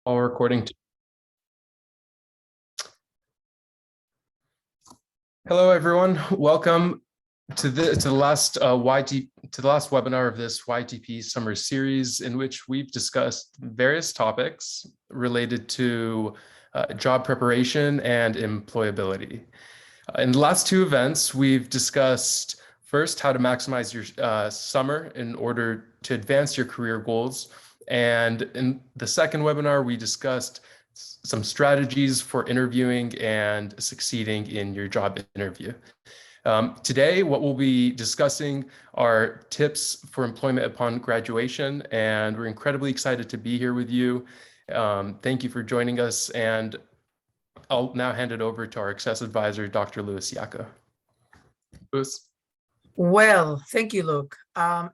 All recording. Hello, everyone. Welcome to the last webinar of this YTP summer series, in which we've discussed various topics related to job preparation and employability. In the last two events, we've discussed first how to maximize your summer in order to advance your career goals. And in the second webinar, we discussed some strategies for interviewing and succeeding in your job interview. Today, what we'll be discussing are tips for employment upon graduation, and we're incredibly excited to be here with you. Thank you for joining us, and I'll now hand it over to our Access Advisor, Dr. Louis Yako. Louis. Well, thank you, Luke.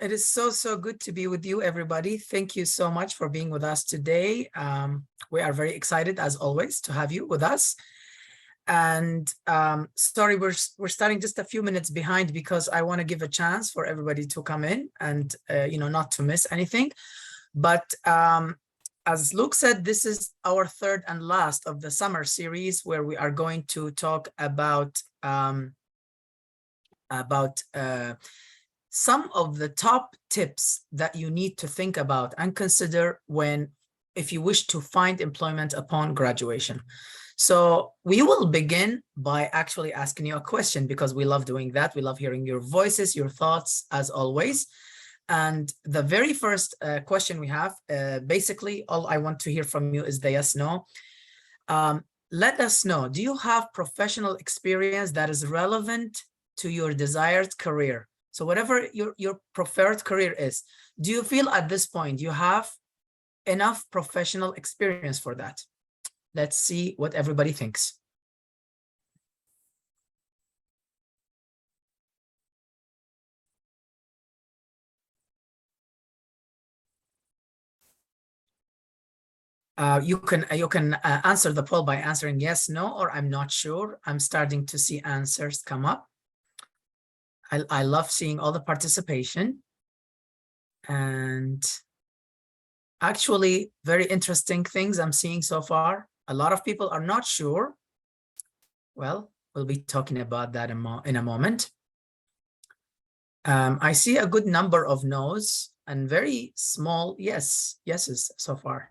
It is so good to be with you, everybody. Thank you so much for being with us today. We are very excited, as always, to have you with us. And sorry, we're starting just a few minutes behind because I want to give a chance for everybody to come in and not to miss anything. But as Luke said, this is our third and last of the summer series, where we are going to talk about some of the top tips that you need to think about and consider if you wish to find employment upon graduation. So we will begin by actually asking you a question, because we love doing that. We love hearing your voices, your thoughts, as always. And the very first question we have, basically all I want to hear from you is the yes, no. Let us know, do you have professional experience that is relevant to your desired career? So whatever your preferred career is, do you feel at this point you have enough professional experience for that? Let's see what everybody thinks. You can answer the poll by answering yes, no, or I'm not sure. I'm starting to see answers come up. I love seeing all the participation, and actually very interesting things I'm seeing so far. A lot of people are not sure. Well, we'll be talking about that in a moment. I see a good number of no's and very small yeses so far.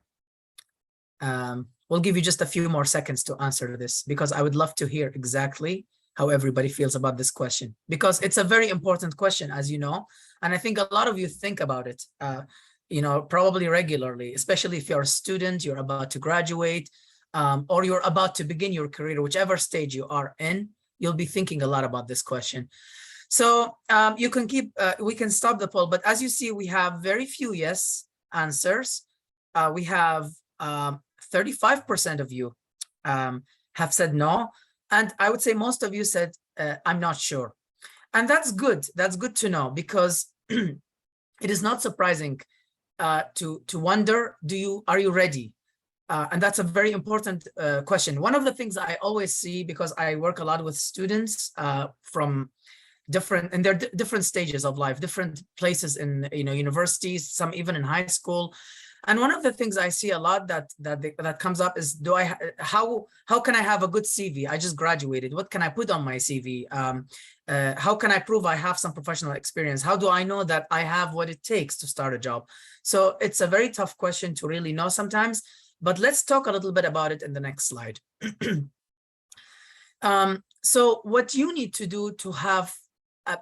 We'll give you just a few more seconds to answer this, because I would love to hear exactly how everybody feels about this question, because it's a very important question, as you know, and I think a lot of you think about it, probably regularly, especially if you're a student, you're about to graduate, or you're about to begin your career, whichever stage you are in, you'll be thinking a lot about this question. So you can we can stop the poll, but as you see, we have very few yes answers. We have 35% of you have said no. And I would say most of you said, I'm not sure. And that's good. That's good to know, because it is not surprising to wonder, are you ready? And that's a very important question. One of the things I always see, because I work a lot with students from different stages of life, different places in universities, some even in high school. And one of the things I see a lot that comes up is, how can I have a good CV? I just graduated. What can I put on my CV? How can I prove I have some professional experience? How do I know that I have what it takes to start a job? So it's a very tough question to really know sometimes, but let's talk a little bit about it in the next slide. So what you need to do to have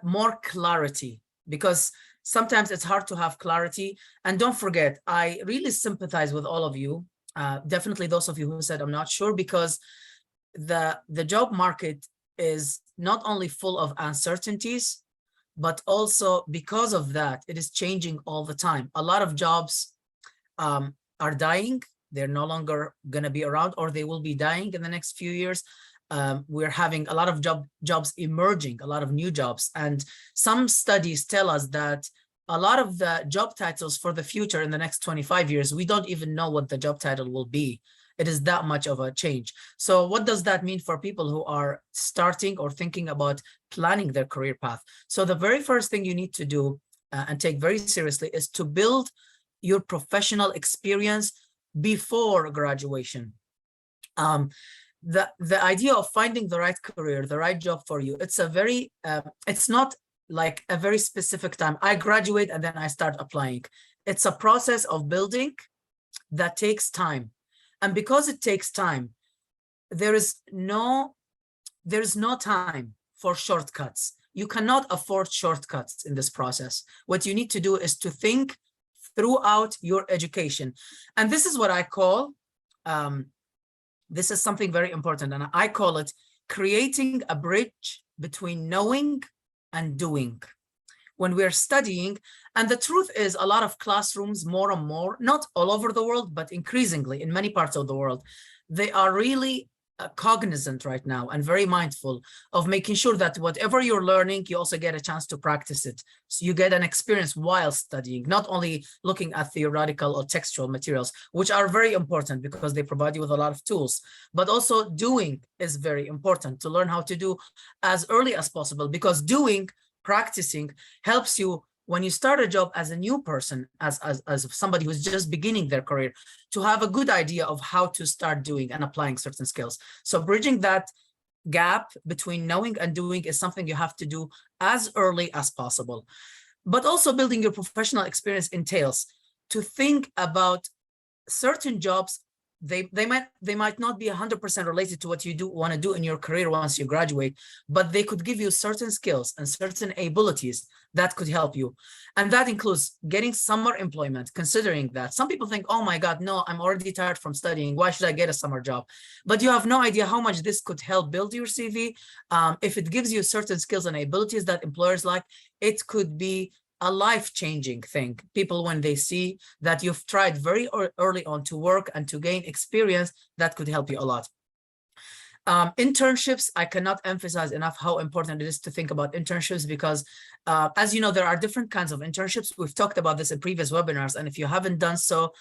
more clarity, because sometimes it's hard to have clarity. And don't forget, I really sympathize with all of you, definitely those of you who said I'm not sure, because the job market is not only full of uncertainties, but also because of that, it is changing all the time. A lot of jobs are dying. They're no longer going to be around, or they will be dying in the next few years. We're having a lot of jobs emerging, a lot of new jobs. And some studies tell us that a lot of the job titles for the future in the next 25 years, we don't even know what the job title will be. It is that much of a change. So what does that mean for people who are starting or thinking about planning their career path? So the very first thing you need to do and take very seriously is to build your professional experience before graduation. The idea of finding the right career, the right job for you, it's a very, it's not like a very specific time. I graduate and then I start applying. It's a process of building that takes time. And because it takes time, there's no time for shortcuts. You cannot afford shortcuts in this process. What you need to do is to think throughout your education. And this is what I call, this is something very important, and I call it creating a bridge between knowing and doing. When we're studying, and the truth is a lot of classrooms, more and more, not all over the world, but increasingly in many parts of the world, they are really cognizant right now and very mindful of making sure that whatever you're learning, you also get a chance to practice it. So you get an experience while studying, not only looking at theoretical or textual materials, which are very important because they provide you with a lot of tools, but also doing is very important to learn how to do as early as possible, because doing, practicing helps you when you start a job as a new person, as somebody who's just beginning their career, to have a good idea of how to start doing and applying certain skills. So bridging that gap between knowing and doing is something you have to do as early as possible. But also building your professional experience entails to think about certain jobs. They might not be 100% related to what you want to do in your career once you graduate, but they could give you certain skills and certain abilities that could help you. And that includes getting summer employment, considering that some people think, oh my God, no, I'm already tired from studying. Why should I get a summer job? But you have no idea how much this could help build your CV. If it gives you certain skills and abilities that employers like, it could be a life-changing thing. People, when they see that you've tried very early on to work and to gain experience, that could help you a lot. Internships, I cannot emphasize enough how important it is to think about internships, because as you know, there are different kinds of internships. We've talked about this in previous webinars, and if you haven't done so,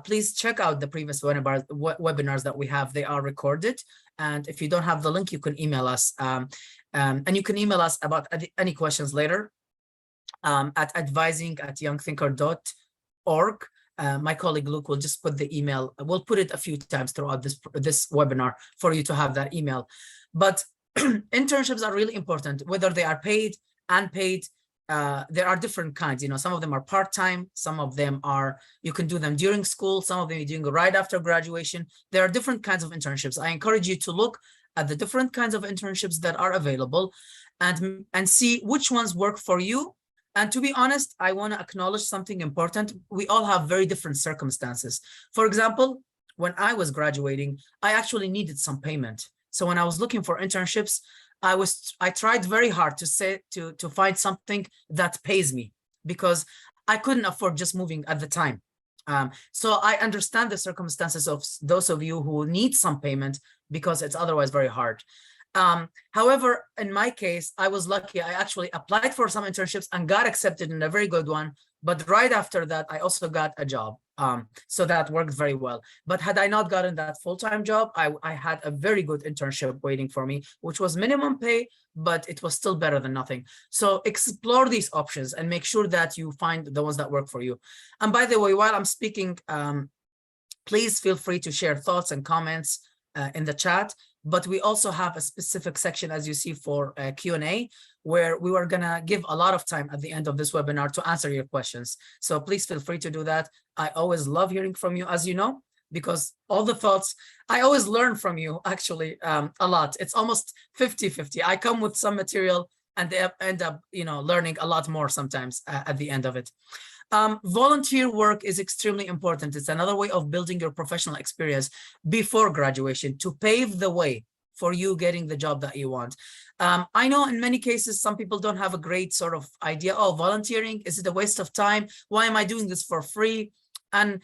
please check out the previous webinars that we have. They are recorded, and if you don't have the link, you can email us, and you can email us about any questions later. At advising@youngthinker.org. My colleague Luke will just put the email. We'll put it a few times throughout this webinar for you to have that email. But internships are really important, whether they are paid, unpaid. There are different kinds. You know, some of them are part-time. Some of them are, you can do them during school. Some of them you're doing right after graduation. There are different kinds of internships. I encourage you to look at the different kinds of internships that are available and see which ones work for you. And to be honest, I want to acknowledge something important. We all have very different circumstances. For example, when I was graduating, I actually needed some payment. So when I was looking for internships, I tried very hard to find something that pays me, because I couldn't afford just moving at the time. So I understand the circumstances of those of you who need some payment, because it's otherwise very hard. However, in my case, I was lucky. I actually applied for some internships and got accepted in a very good one. But right after that, I also got a job. So that worked very well. But had I not gotten that full-time job, I had a very good internship waiting for me, which was minimum pay, but it was still better than nothing. So explore these options and make sure that you find the ones that work for you. And by the way, while I'm speaking, please feel free to share thoughts and comments in the chat. But we also have a specific section, as you see, for Q&A, where we were going to give a lot of time at the end of this webinar to answer your questions. So please feel free to do that. I always love hearing from you, as you know, because all the thoughts, I always learn from you, actually, a lot. It's almost 50-50. I come with some material and they end up, you know, learning a lot more sometimes at the end of it. Volunteer work is extremely important. It's another way of building your professional experience before graduation to pave the way for you getting the job that you want. I know in many cases, some people don't have a great sort of idea, oh, volunteering, is it a waste of time? Why am I doing this for free? And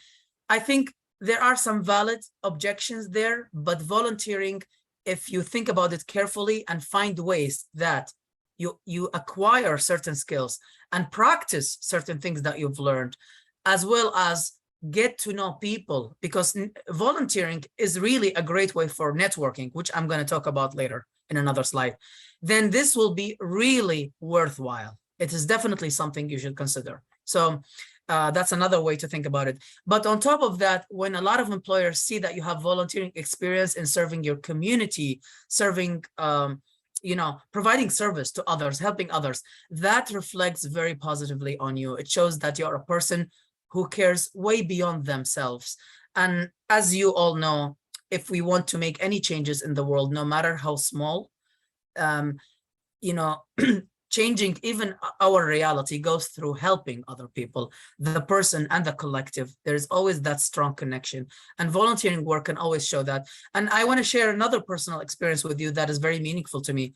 I think there are some valid objections there, but volunteering, if you think about it carefully and find ways that you acquire certain skills and practice certain things that you've learned, as well as get to know people, because volunteering is really a great way for networking, which I'm going to talk about later in another slide, then this will be really worthwhile. It is definitely something you should consider. So That's another way to think about it. But on top of that, when a lot of employers see that you have volunteering experience in serving your community, serving, providing service to others, helping others, that reflects very positively on you. It shows that you're a person who cares way beyond themselves. And as you all know, if we want to make any changes in the world, no matter how small, changing even our reality goes through helping other people, the person and the collective. There's always that strong connection, and volunteering work can always show that. And I want to share another personal experience with you that is very meaningful to me.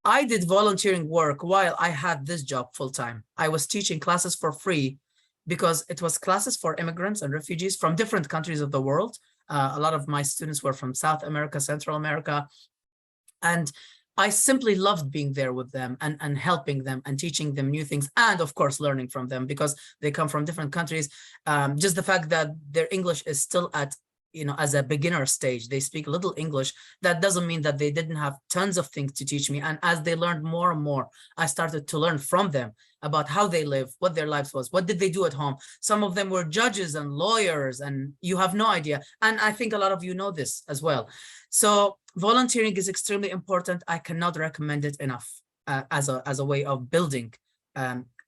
I did volunteering work while I had this job full-time. I was teaching classes for free because it was classes for immigrants and refugees from different countries of the world. A lot of my students were from South America, Central America, and I simply loved being there with them and helping them and teaching them new things, and of course learning from them because they come from different countries. Just the fact that their English is still at, as a beginner stage, they speak little English, that doesn't mean that they didn't have tons of things to teach me. And as they learned more and more, I started to learn from them about how they live, what their lives was, what did they do at home. Some of them were judges and lawyers, and you have no idea. And I think a lot of you know this as well. So volunteering is extremely important. I cannot recommend it enough as a way of building,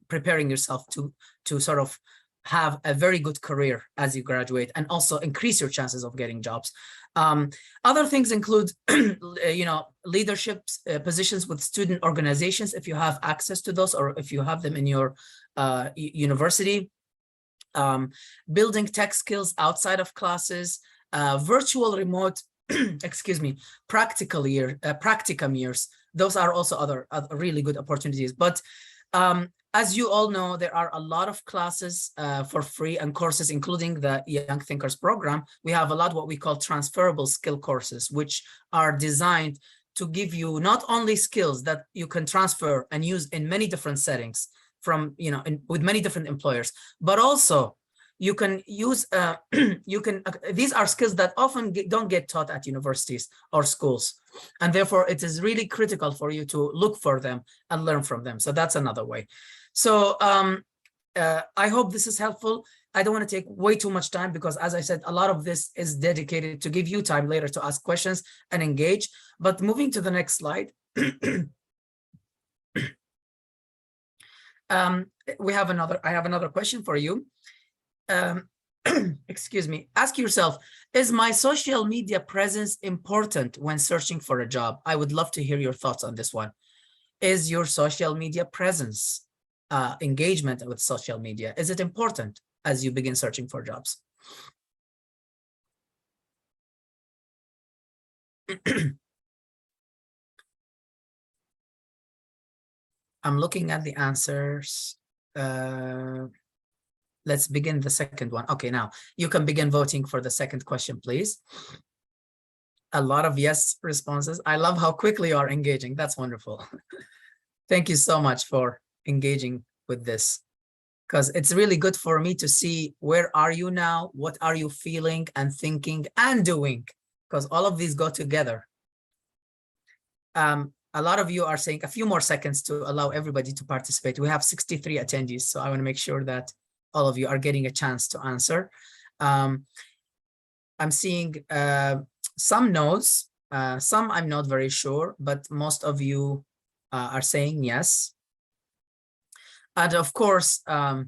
preparing yourself to sort of have a very good career as you graduate, and also increase your chances of getting jobs. Other things include, leadership positions with student organizations, if you have access to those, or if you have them in your university. Building tech skills outside of classes, virtual remote, practicum years. Those are also other really good opportunities. But as you all know, there are a lot of classes for free and courses, including the Young Thinkers program. We have a lot what we call transferable skill courses, which are designed to give you not only skills that you can transfer and use in many different settings from, with many different employers, but also you can use, these are skills that often don't get taught at universities or schools. And therefore, it is really critical for you to look for them and learn from them. So that's another way. So I hope this is helpful. I don't want to take way too much time because, as I said, a lot of this is dedicated to give you time later to ask questions and engage. But moving to the next slide. I have another question for you. Excuse me. Ask yourself, is my social media presence important when searching for a job? I would love to hear your thoughts on this one. Is your social media presence, engagement with social media, is it important as you begin searching for jobs? I'm looking at the answers. Let's begin the second one. Okay, now you can begin voting for the second question, please. A lot of yes responses. I love how quickly you are engaging. That's wonderful. Thank you so much for engaging with this, because it's really good for me to see where are you now, what are you feeling and thinking and doing, because all of these go together. A lot of you are saying a few more seconds to allow everybody to participate. We have 63 attendees, so I want to make sure that all of you are getting a chance to answer. I'm seeing some no's, some I'm not very sure, but most of you are saying yes. And of course, I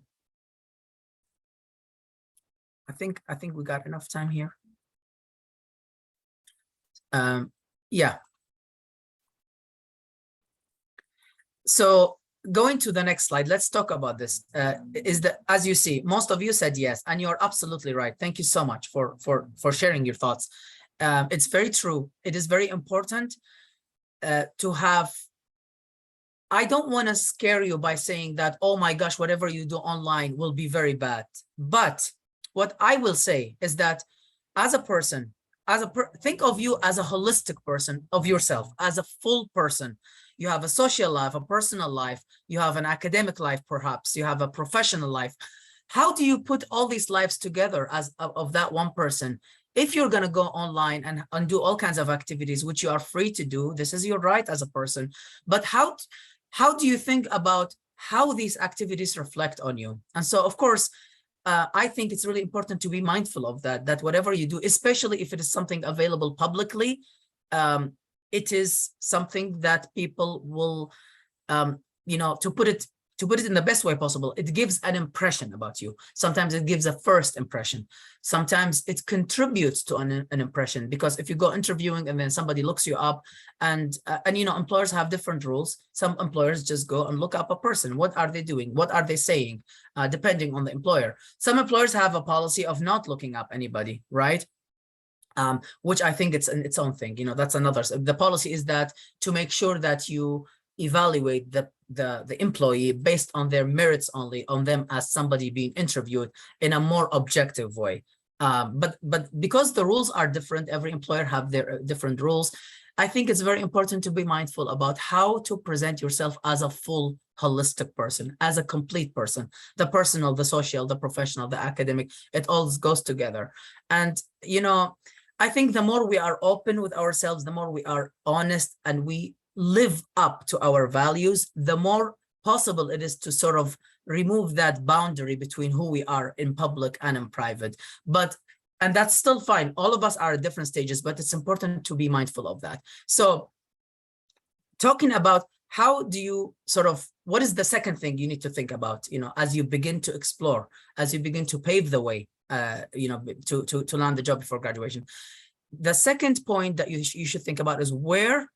think we got enough time here. Yeah. So going to the next slide, let's talk about this. As you see, most of you said yes, and you're absolutely right. Thank you so much for sharing your thoughts. It's very true. It is very important to have. I don't want to scare you by saying that, oh my gosh, whatever you do online will be very bad. But what I will say is that as a person, think of you as a holistic person of yourself, as a full person. You have a social life, a personal life, you have an academic life, perhaps you have a professional life. How do you put all these lives together as of that one person? If you're going to go online and do all kinds of activities, which you are free to do, this is your right as a person. But how do you think about how these activities reflect on you. And so, of course, I think it's really important to be mindful of that whatever you do, especially if it is something available publicly, it is something that people will, to put it in the best way possible, it gives an impression about you. Sometimes it gives a first impression. Sometimes it contributes to an impression, because if you go interviewing and then somebody looks you up, and employers have different rules. Some employers just go and look up a person. What are they doing? What are they saying? Depending on the employer. Some employers have a policy of not looking up anybody, right? Which I think it's its own thing. That's another. The policy is that to make sure that you evaluate the employee based on their merits only, on them as somebody being interviewed in a more objective way. But because the rules are different, every employer have their different rules. I think it's very important to be mindful about how to present yourself as a full holistic person, as a complete person, the personal, the social, the professional, the academic, it all goes together. And, I think the more we are open with ourselves, the more we are honest and we live up to our values, the more possible it is to sort of remove that boundary between who we are in public and in private. And that's still fine. All of us are at different stages, but it's important to be mindful of that. So talking about how do you what is the second thing you need to think about, as you begin to explore, as you begin to pave the way, to land the job before graduation. The second point that you should think about is where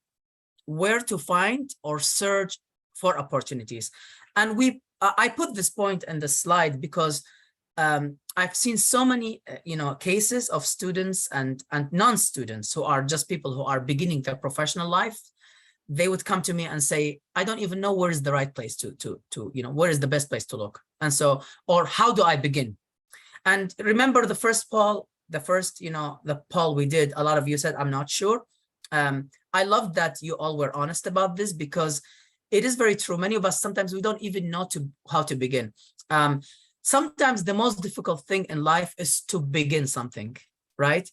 to find or search for opportunities. And I put this point in the slide because I've seen so many, cases of students and non-students who are just people who are beginning their professional life. They would come to me and say, I don't even know where is the right place to where is the best place to look. And so, or how do I begin? And remember the first poll, the poll we did, a lot of you said, I'm not sure. I love that you all were honest about this, because it is very true. Many of us, sometimes we don't even know how to begin. Sometimes the most difficult thing in life is to begin something, right?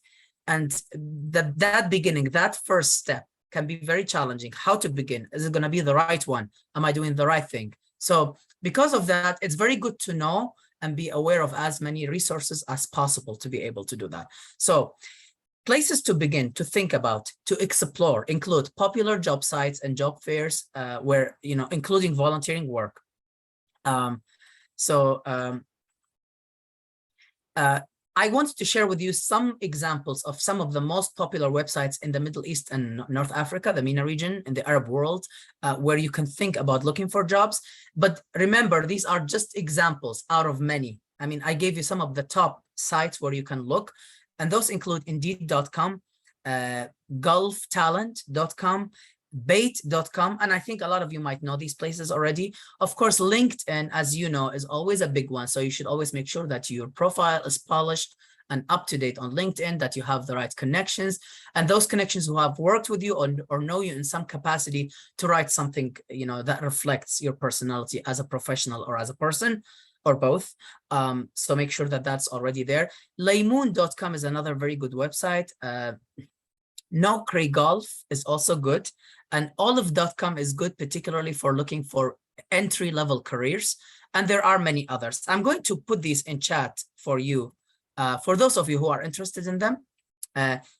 And that beginning, that first step can be very challenging. How to begin? Is it going to be the right one? Am I doing the right thing? So because of that, it's very good to know and be aware of as many resources as possible to be able to do that. So places to begin, to think about, to explore include popular job sites and job fairs, where, including volunteering work. I wanted to share with you some examples of some of the most popular websites in the Middle East and North Africa, the MENA region, in the Arab world, where you can think about looking for jobs. But remember, these are just examples out of many. I mean, I gave you some of the top sites where you can look, and those include Indeed.com, GulfTalent.com, Bait.com, and I think a lot of you might know these places already. Of course, LinkedIn, as you know, is always a big one. So you should always make sure that your profile is polished and up to date on LinkedIn, that you have the right connections, and those connections who have worked with you or know you in some capacity to write something, that reflects your personality as a professional or as a person, or both. So make sure that that's already there. Laymoon.com is another very good website. Naukri Golf is also good. And Olive.com is good, particularly for looking for entry-level careers. And there are many others. I'm going to put these in chat for you, for those of you who are interested in them.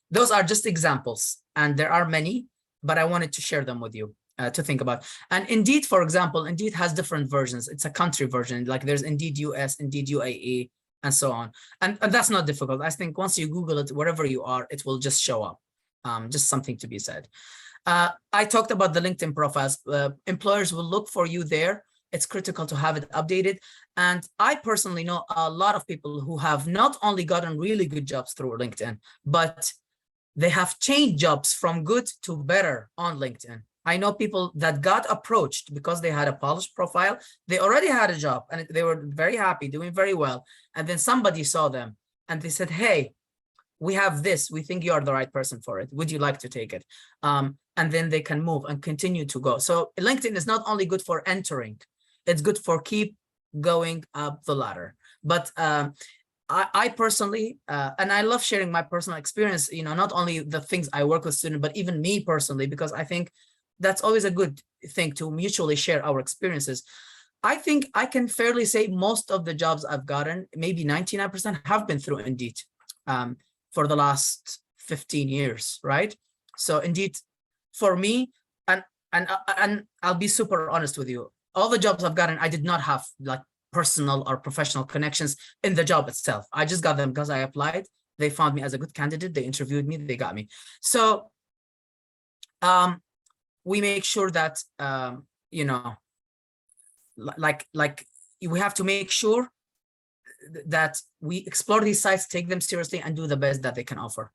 Those are just examples, and there are many, but I wanted to share them with you to think about. And Indeed, for example, Indeed has different versions. It's a country version, like there's Indeed US, Indeed UAE, and so on. And that's not difficult. I think once you Google it, wherever you are, it will just show up. Just something to be said. I talked about the LinkedIn profiles. Employers will look for you there. It's critical to have it updated. And I personally know a lot of people who have not only gotten really good jobs through LinkedIn, but they have changed jobs from good to better on LinkedIn. I know people that got approached because they had a polished profile. They already had a job and they were very happy, doing very well. And then somebody saw them and they said, hey, we have this, we think you are the right person for it. Would you like to take it? And then they can move and continue to go. So LinkedIn is not only good for entering, it's good for keep going up the ladder. But I personally, and I love sharing my personal experience, not only the things I work with students, but even me personally, because I think that's always a good thing to mutually share our experiences. I think I can fairly say most of the jobs I've gotten, maybe 99%, have been through Indeed for the last 15 years, right? So Indeed, for me, and I'll be super honest with you, all the jobs I've gotten, I did not have like personal or professional connections in the job itself. I just got them because I applied. They found me as a good candidate. They interviewed me. They got me. So we make sure that, you know, like we have to make sure that we explore these sites, take them seriously, and do the best that they can offer.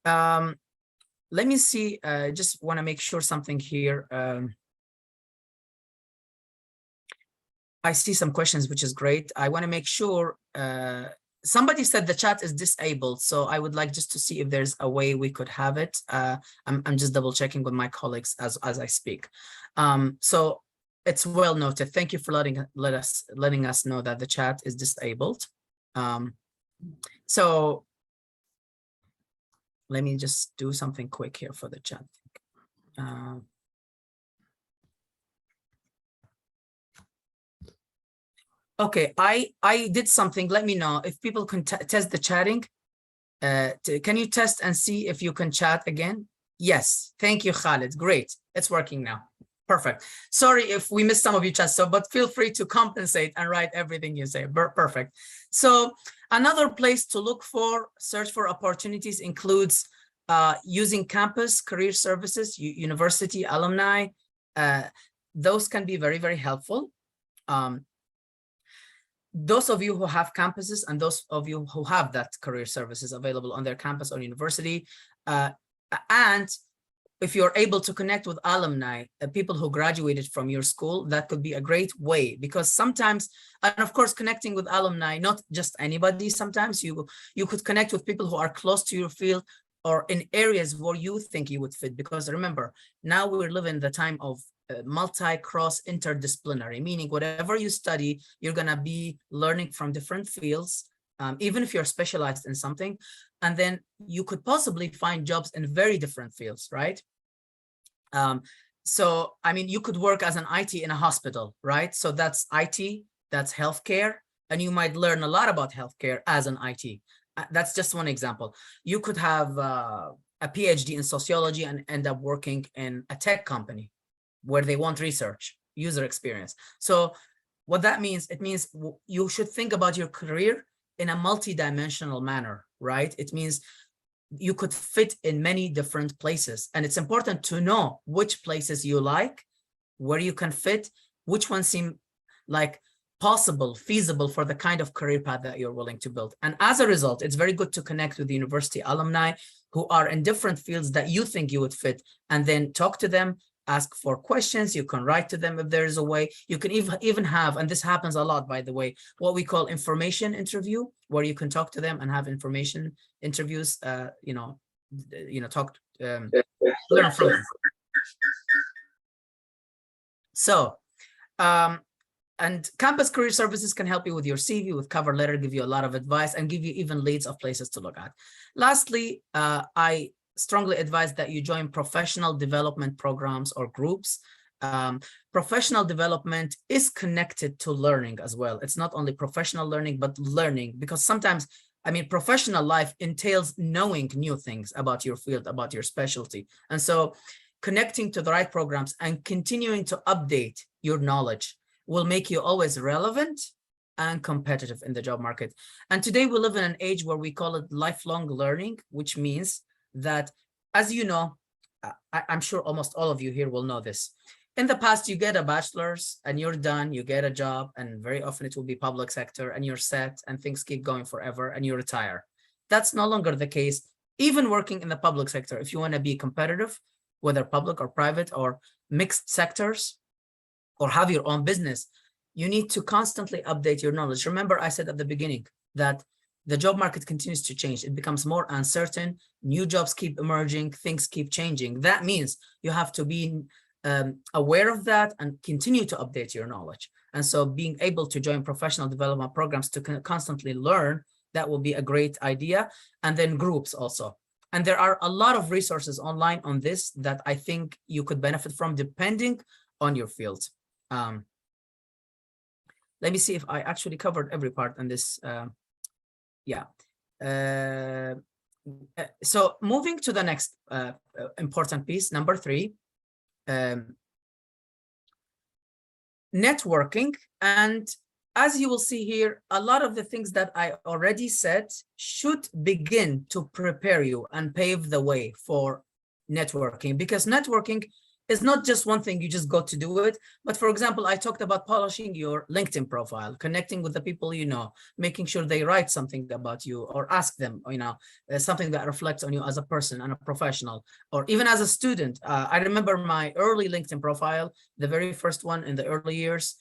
Let me see. Just want to make sure something here. I see some questions, which is great. I want to make sure. Somebody said the chat is disabled, so I would like just to see if there's a way we could have it. I'm just double checking with my colleagues as I speak. So it's well noted. Thank you for letting us know that the chat is disabled. So let me just do something quick here for the chat. Okay, I did something. Let me know if people can test the chatting. Can you test and see if you can chat again? Yes, thank you, Khalid. Great, it's working now. Perfect. Sorry if we missed some of your chats, but feel free to compensate and write everything you say. Perfect. So another place to look for, search for opportunities includes using campus career services, university alumni. Those can be very, very helpful. Those of you who have campuses and those of you who have that career services available on their campus or university, and if you're able to connect with alumni, people who graduated from your school, that could be a great way, because sometimes, and of course, connecting with alumni, not just anybody, sometimes you could connect with people who are close to your field or in areas where you think you would fit. Because remember, now we're living the time of multi-cross interdisciplinary, meaning whatever you study, you're going to be learning from different fields, even if you're specialized in something, and then you could possibly find jobs in very different fields, right? So, I mean, you could work as an IT in a hospital, right? So that's IT, that's healthcare, and you might learn a lot about healthcare as an IT. That's just one example. You could have a PhD in sociology and end up working in a tech company where they want research, user experience. So what that means, it means you should think about your career in a multi-dimensional manner, right? It means you could fit in many different places. And it's important to know which places you like, where you can fit, which ones seem like possible, feasible for the kind of career path that you're willing to build. And as a result, it's very good to connect with the university alumni who are in different fields that you think you would fit, and then talk to them, ask for questions. You can write to them if there is a way. You can even have, and this happens a lot, by the way, what we call information interview, where you can talk to them and have information interviews, talk, learn from them. So, and campus career services can help you with your CV, with cover letter, give you a lot of advice, and give you even leads of places to look at. Lastly, I strongly advise that you join professional development programs or groups. Professional development is connected to learning as well. It's not only professional learning, but learning, because sometimes, I mean, professional life entails knowing new things about your field, about your specialty. And so connecting to the right programs and continuing to update your knowledge will make you always relevant and competitive in the job market. And today we live in an age where we call it lifelong learning, which means that, as you know, I'm sure almost all of you here will know this. In the past, you get a bachelor's and you're done, you get a job, and very often it will be public sector, and you're set and things keep going forever and you retire. That's no longer the case. Even working in the public sector, if you want to be competitive, whether public or private or mixed sectors, or have your own business, you need to constantly update your knowledge. Remember, I said at the beginning that the job market continues to change. It becomes more uncertain. New jobs keep emerging. Things keep changing. That means you have to be aware of that and continue to update your knowledge. And so being able to join professional development programs to constantly learn, that will be a great idea. And then groups also. And there are a lot of resources online on this that I think you could benefit from depending on your field. Let me see if I actually covered every part in this. Yeah. So moving to the next important piece, number 3, networking. And as you will see here, a lot of the things that I already said should begin to prepare you and pave the way for networking, because networking is not just one thing you just got to do it. But for example, I talked about polishing your LinkedIn profile, connecting with the people you know, making sure they write something about you or ask them, you know, something that reflects on you as a person and a professional, or even as a student. I remember my early LinkedIn profile, the very first one in the early years.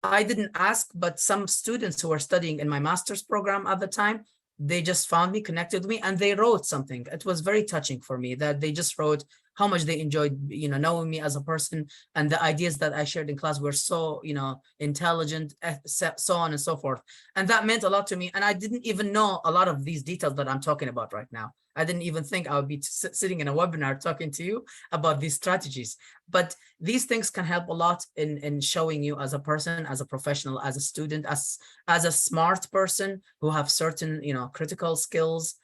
I didn't ask, but some students who were studying in my master's program at the time, they just found me, connected with me, and they wrote something. It was very touching for me that they just wrote how much they enjoyed, you know, knowing me as a person, and the ideas that I shared in class were so, you know, intelligent, so on and so forth. And that meant a lot to me. And I didn't even know a lot of these details that I'm talking about right now. I didn't even think I would be sitting in a webinar talking to you about these strategies. But these things can help a lot in showing you as a person, as a professional, as a student, as a smart person who have certain, you know, critical skills,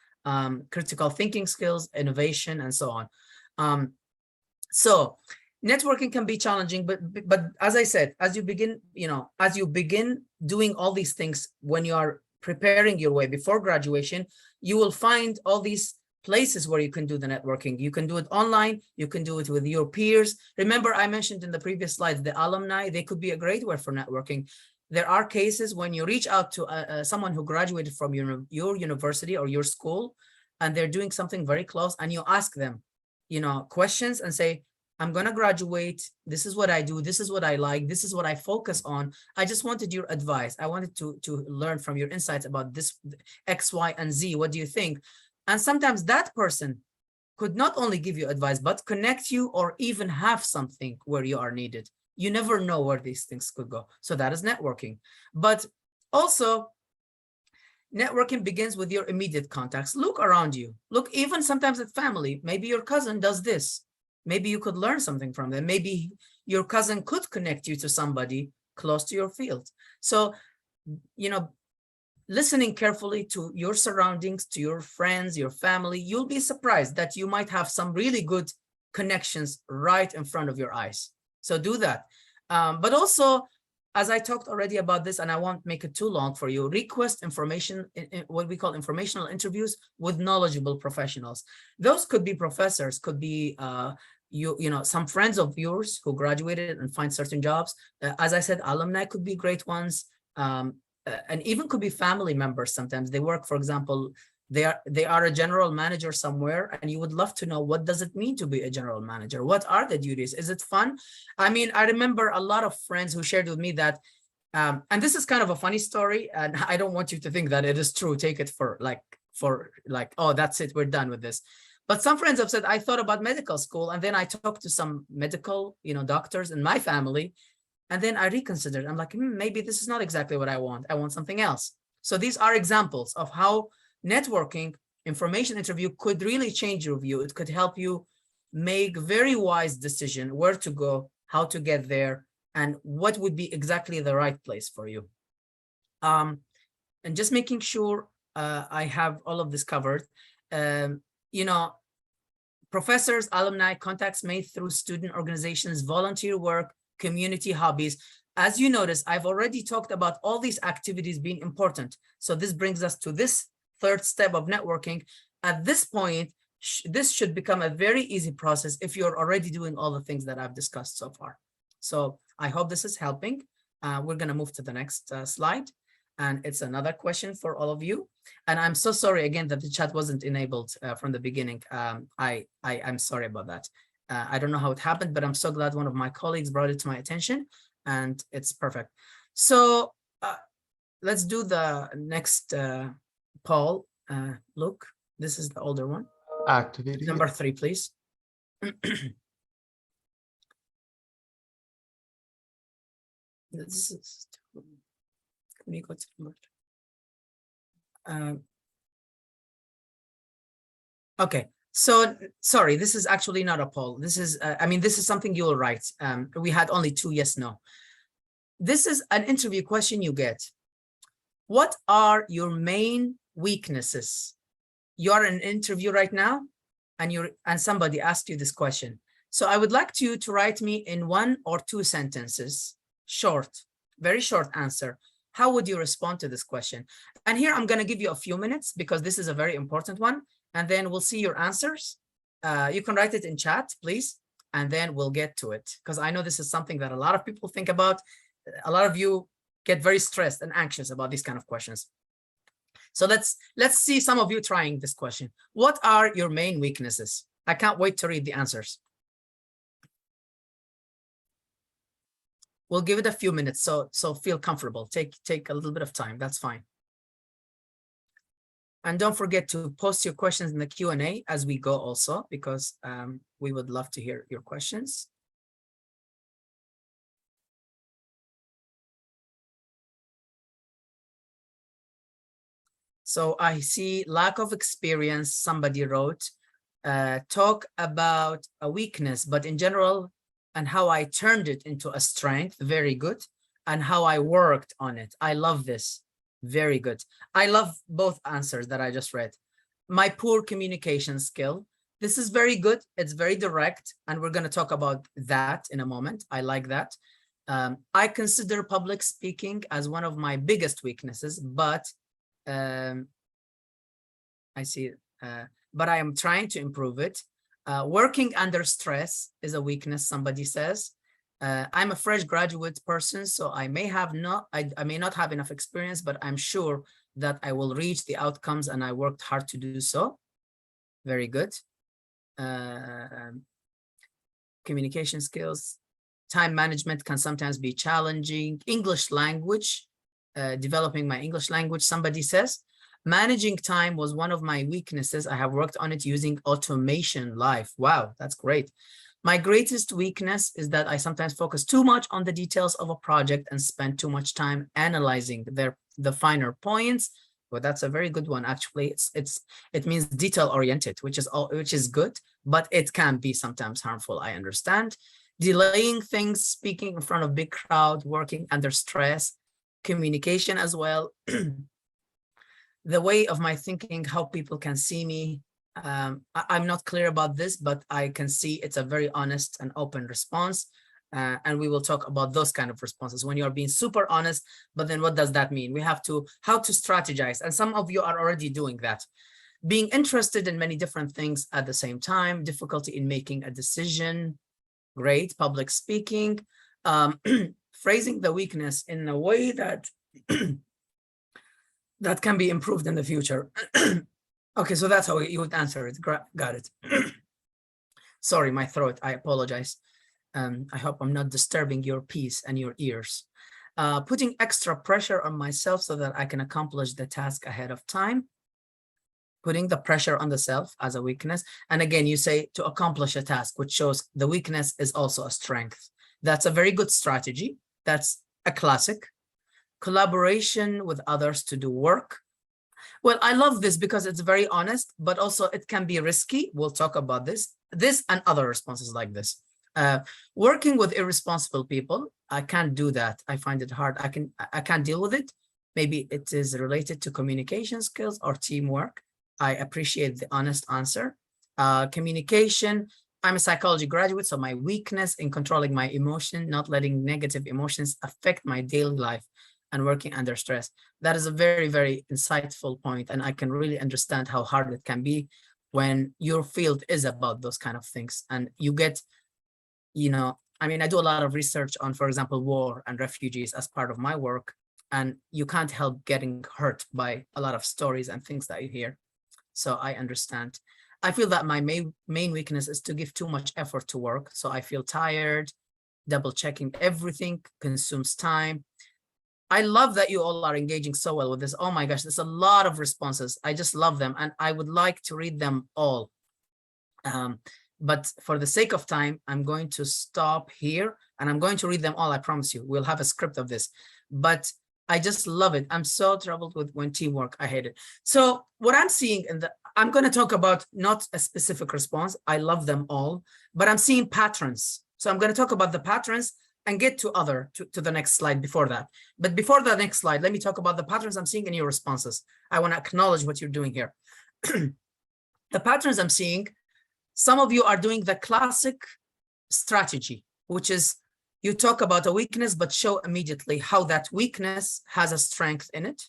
critical thinking skills, innovation, and so on. So networking can be challenging, but as I said, as you begin, you know, as you begin doing all these things, when you are preparing your way before graduation, you will find all these places where you can do the networking. You can do it online, you can do it with your peers. Remember, I mentioned in the previous slides, the alumni, they could be a great way for networking. There are cases when you reach out to someone who graduated from your university or your school, and they're doing something very close, and you ask them, you know, questions and say, I'm going to graduate. This is what I do. This is what I like. This is what I focus on. I just wanted your advice. I wanted to learn from your insights about this X, Y, and Z. What do you think? And sometimes that person could not only give you advice, but connect you or even have something where you are needed. You never know where these things could go. So that is networking. But also, networking begins with your immediate contacts. Look around you. Look, even sometimes at family. Maybe your cousin does this. Maybe you could learn something from them. Maybe your cousin could connect you to somebody close to your field. So, you know, listening carefully to your surroundings, to your friends, your family, you'll be surprised that you might have some really good connections right in front of your eyes. So do that. But also, as I talked already about this, and I won't make it too long for you, request information in what we call informational interviews with knowledgeable professionals. Those could be professors, could be you know, some friends of yours who graduated and find certain jobs. As I said, alumni could be great ones, and even could be family members. Sometimes they work, for example, they are a general manager somewhere, and you would love to know, what does it mean to be a general manager? What are the duties? Is it fun? I mean, I remember a lot of friends who shared with me that, and this is kind of a funny story, and I don't want you to think that it is true. Take it for like, oh, that's it, we're done with this. But some friends have said, I thought about medical school, and then I talked to some medical, you know, doctors in my family, and then I reconsidered. I'm like, maybe this is not exactly what I want. I want something else. So these are examples of how networking, information interview could really change your view. It could help you make very wise decision where to go, how to get there, and what would be exactly the right place for you. And just making sure I have all of this covered. You know, professors, alumni, contacts made through student organizations, volunteer work, community hobbies. As you notice, I've already talked about all these activities being important. So this brings us to this third step of networking. At this point, this should become a very easy process if you're already doing all the things that I've discussed so far. So I hope this is helping. We're going to move to the next slide. And it's another question for all of you. And I'm so sorry again that the chat wasn't enabled from the beginning. I'm sorry about that. I don't know how it happened, but I'm so glad one of my colleagues brought it to my attention, and it's perfect. So let's do the next poll. Look, this is the older one. Activity. Number 3, please. This is, can we go to number? Okay, so sorry, this is actually not a poll. This is, I mean, this is something you will write. We had only 2 yes, no. This is an interview question you get. What are your main weaknesses? You're in an interview right now, and somebody asked you this question. So I would like you to write me in 1 or 2 sentences, short, very short answer. How would you respond to this question? And here I'm going to give you a few minutes because this is a very important one, and then we'll see your answers. You can write it in chat, please, and then we'll get to it, because I know this is something that a lot of people think about. A lot of you get very stressed and anxious about these kind of questions. So let's see some of you trying this question. What are your main weaknesses? I can't wait to read the answers. We'll give it a few minutes, so feel comfortable. Take a little bit of time. That's fine. And don't forget to post your questions in the Q&A as we go also, because we would love to hear your questions. So I see lack of experience, somebody wrote. Talk about a weakness, but in general, and how I turned it into a strength. Very good. And how I worked on it. I love this. Very good. I love both answers that I just read. My poor communication skill. This is very good. It's very direct. And we're going to talk about that in a moment. I like that. I consider public speaking as one of my biggest weaknesses, but I see, but I am trying to improve it. Working under stress is a weakness, somebody says. I'm a fresh graduate person, so I may not have enough experience, but I'm sure that I will reach the outcomes, and I worked hard to do so. Very good. Communication skills. Time management can sometimes be challenging. English language, developing my English language, somebody says. Managing time was one of my weaknesses. I have worked on it using automation live. Wow, that's great. My greatest weakness is that I sometimes focus too much on the details of a project and spend too much time analyzing the finer points. Well, that's a very good one, actually. It means detail oriented, which is good, but it can be sometimes harmful. I understand. Delaying things, speaking in front of big crowd, working under stress, communication as well. The way of my thinking, how people can see me. I'm not clear about this, but I can see it's a very honest and open response. And we will talk about those kind of responses when you're being super honest, but then what does that mean? We have to, how to strategize. And some of you are already doing that. Being interested in many different things at the same time, difficulty in making a decision, great. Public speaking, phrasing the weakness in a way that that can be improved in the future. Okay, so that's how you would answer it. Got it. Sorry, my throat, I apologize. I hope I'm not disturbing your peace and your ears. Putting extra pressure on myself so that I can accomplish the task ahead of time. Putting the pressure on the self as a weakness. And again, you say to accomplish a task, which shows the weakness is also a strength. That's a very good strategy. That's a classic. Collaboration with others to do work. Well, I love this because it's very honest, but also it can be risky. We'll talk about this and other responses like this. Working with irresponsible people, I can't do that. I find it hard. I can't deal with it. Maybe it is related to communication skills or teamwork. I appreciate the honest answer. Communication, I'm a psychology graduate, so my weakness in controlling my emotion, not letting negative emotions affect my daily life and working under stress. That is a very, very insightful point, and I can really understand how hard it can be when your field is about those kind of things. And you get, you know, I mean, I do a lot of research on, for example, war and refugees as part of my work, and you can't help getting hurt by a lot of stories and things that you hear. So I understand. I feel that my main weakness is to give too much effort to work. So I feel tired, double checking everything consumes time. I love that you all are engaging so well with this. Oh my gosh, there's a lot of responses. I just love them, and I would like to read them all. But for the sake of time, I'm going to stop here, and I'm going to read them all. I promise you, we'll have a script of this. But I just love it. I'm so troubled with when teamwork. I hate it. So what I'm seeing I'm going to talk about not a specific response. I love them all, but I'm seeing patterns. So I'm going to talk about the patterns and get to the next slide before that. But before the next slide, let me talk about the patterns I'm seeing in your responses. I want to acknowledge what you're doing here. The patterns I'm seeing, some of you are doing the classic strategy, which is you talk about a weakness, but show immediately how that weakness has a strength in it.